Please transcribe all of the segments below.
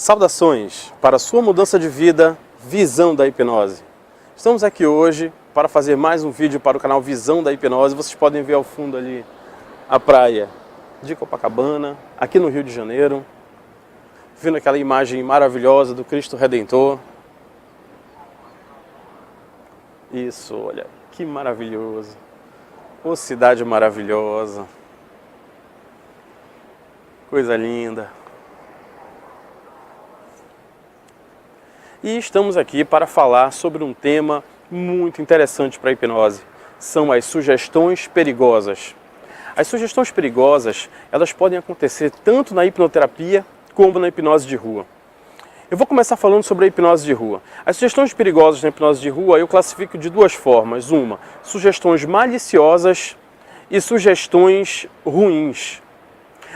Saudações para a sua mudança de vida, Visão da Hipnose. Estamos aqui hoje para fazer mais um vídeo para o canal Visão da Hipnose. Vocês podem ver ao fundo ali a praia de Copacabana, aqui no Rio de Janeiro. Vendo aquela imagem maravilhosa do Cristo Redentor. Isso, olha, que maravilhoso. Ô, cidade maravilhosa. Coisa linda. E estamos aqui para falar sobre um tema muito interessante para a hipnose. São as sugestões perigosas. As sugestões perigosas, elas podem acontecer tanto na hipnoterapia como na hipnose de rua. Eu vou começar falando sobre a hipnose de rua. As sugestões perigosas na hipnose de rua eu classifico de duas formas. Uma, sugestões maliciosas e sugestões ruins.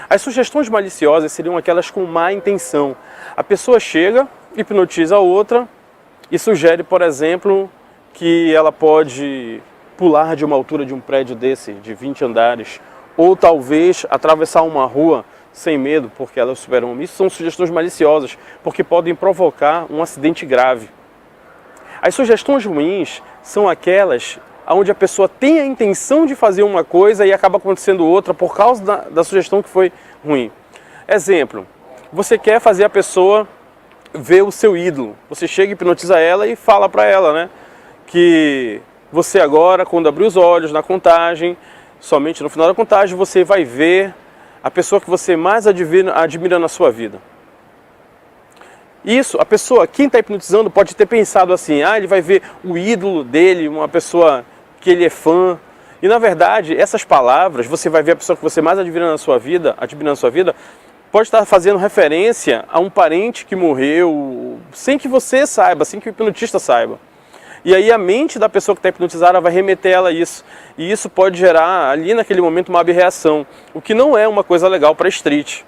As sugestões maliciosas seriam aquelas com má intenção. A pessoa chega, hipnotiza a outra e sugere, por exemplo, que ela pode pular de uma altura de um prédio desse, de 20 andares, ou talvez atravessar uma rua sem medo, porque ela é super-homem. Isso são sugestões maliciosas, porque podem provocar um acidente grave. As sugestões ruins são aquelas onde a pessoa tem a intenção de fazer uma coisa e acaba acontecendo outra por causa da sugestão que foi ruim. Exemplo, você quer fazer a pessoa ver o seu ídolo. Você chega, hipnotiza ela e fala para ela, né, que você agora, quando abrir os olhos na contagem, somente no final da contagem, você vai ver a pessoa que você mais admira na sua vida. Isso, a pessoa, quem está hipnotizando pode ter pensado assim, ele vai ver o ídolo dele, uma pessoa que ele é fã. E na verdade, essas palavras, você vai ver a pessoa que você mais admira na sua vida, pode estar fazendo referência a um parente que morreu, sem que você saiba, sem que o hipnotista saiba. E aí a mente da pessoa que está hipnotizada vai remeter ela a isso. E isso pode gerar ali naquele momento uma abreação, o que não é uma coisa legal para street.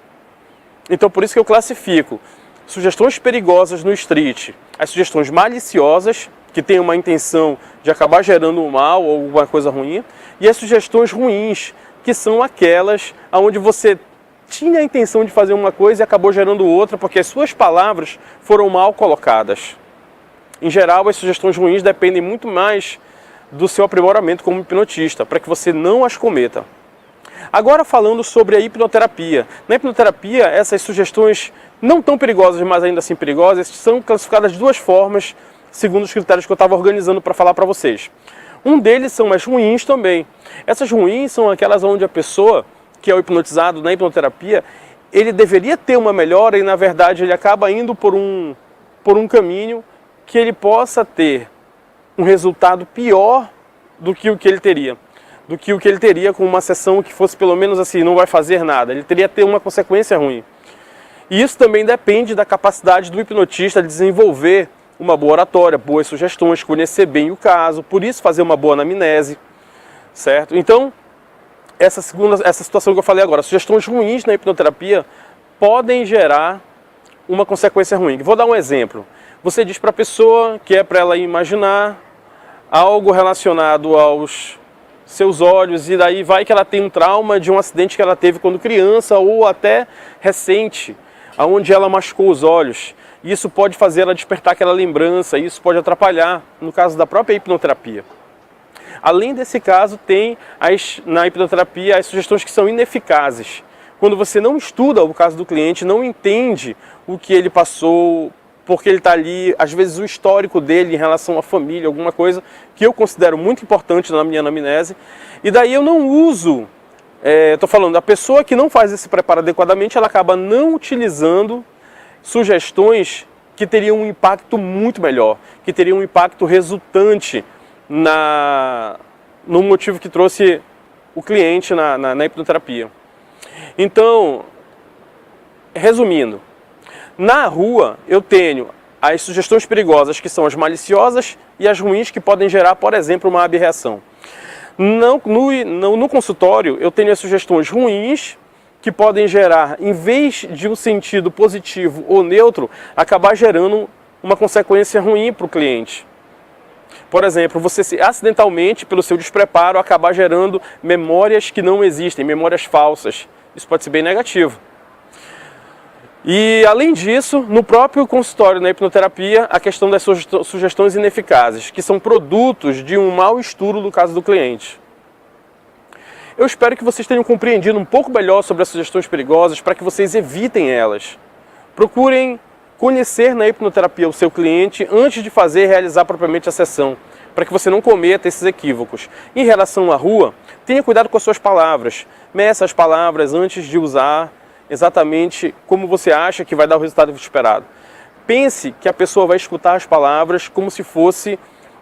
Então por isso que eu classifico sugestões perigosas no street, as sugestões maliciosas, que têm uma intenção de acabar gerando um mal ou alguma coisa ruim, e as sugestões ruins, que são aquelas onde você tinha a intenção de fazer uma coisa e acabou gerando outra, porque as suas palavras foram mal colocadas. Em geral, as sugestões ruins dependem muito mais do seu aprimoramento como hipnotista, para que você não as cometa. Agora falando sobre a hipnoterapia. Na hipnoterapia, essas sugestões não tão perigosas, mas ainda assim perigosas, são classificadas de duas formas, segundo os critérios que eu estava organizando para falar para vocês. Um deles são as ruins também. Essas ruins são aquelas onde a pessoa, que é o hipnotizado na hipnoterapia, ele deveria ter uma melhora e na verdade ele acaba indo por um caminho que ele possa ter um resultado pior do que o que ele teria. Do que o que ele teria com uma sessão que fosse pelo menos assim, não vai fazer nada. Ele teria que ter uma consequência ruim. E isso também depende da capacidade do hipnotista de desenvolver uma boa oratória, boas sugestões, conhecer bem o caso, por isso fazer uma boa anamnese, certo? Então, essa situação que eu falei agora, sugestões ruins na hipnoterapia podem gerar uma consequência ruim. Vou dar um exemplo. Você diz para a pessoa que é para ela imaginar algo relacionado aos seus olhos e daí vai que ela tem um trauma de um acidente que ela teve quando criança ou até recente, onde ela machucou os olhos. Isso pode fazer ela despertar aquela lembrança, isso pode atrapalhar, no caso da própria hipnoterapia. Além desse caso, tem na hipnoterapia as sugestões que são ineficazes. Quando você não estuda o caso do cliente, não entende o que ele passou, porque ele está ali, às vezes o histórico dele em relação à família, alguma coisa que eu considero muito importante na minha anamnese, e daí eu não uso, estou falando, a pessoa que não faz esse preparo adequadamente, ela acaba não utilizando sugestões que teriam um impacto muito melhor, que teriam um impacto resultante no motivo que trouxe o cliente na hipnoterapia. Então, resumindo, na rua eu tenho as sugestões perigosas, que são as maliciosas, e as ruins, que podem gerar, por exemplo, uma abreação. No consultório eu tenho as sugestões ruins, que podem gerar, em vez de um sentido positivo ou neutro, acabar gerando uma consequência ruim para o cliente. Por exemplo, você acidentalmente, pelo seu despreparo, acabar gerando memórias que não existem, memórias falsas. Isso pode ser bem negativo. E, além disso, no próprio consultório, na hipnoterapia, a questão das sugestões ineficazes, que são produtos de um mau estudo do caso do cliente. Eu espero que vocês tenham compreendido um pouco melhor sobre as sugestões perigosas para que vocês evitem elas. Procurem conhecer na hipnoterapia o seu cliente antes de fazer e realizar propriamente a sessão, para que você não cometa esses equívocos. Em relação à rua, tenha cuidado com as suas palavras. Meça as palavras antes de usar exatamente como você acha que vai dar o resultado esperado. Pense que a pessoa vai escutar as palavras como se fosse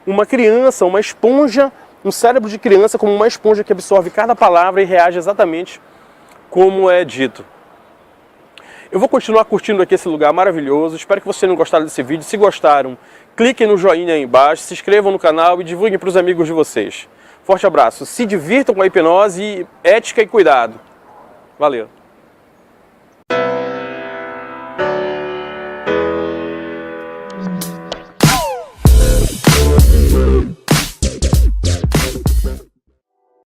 uma criança, uma esponja, um cérebro de criança como uma esponja que absorve cada palavra e reage exatamente como é dito. Eu vou continuar curtindo aqui esse lugar maravilhoso, espero que vocês tenham gostado desse vídeo. Se gostaram, cliquem no joinha aí embaixo, se inscrevam no canal e divulguem para os amigos de vocês. Forte abraço, se divirtam com a hipnose, ética e cuidado. Valeu!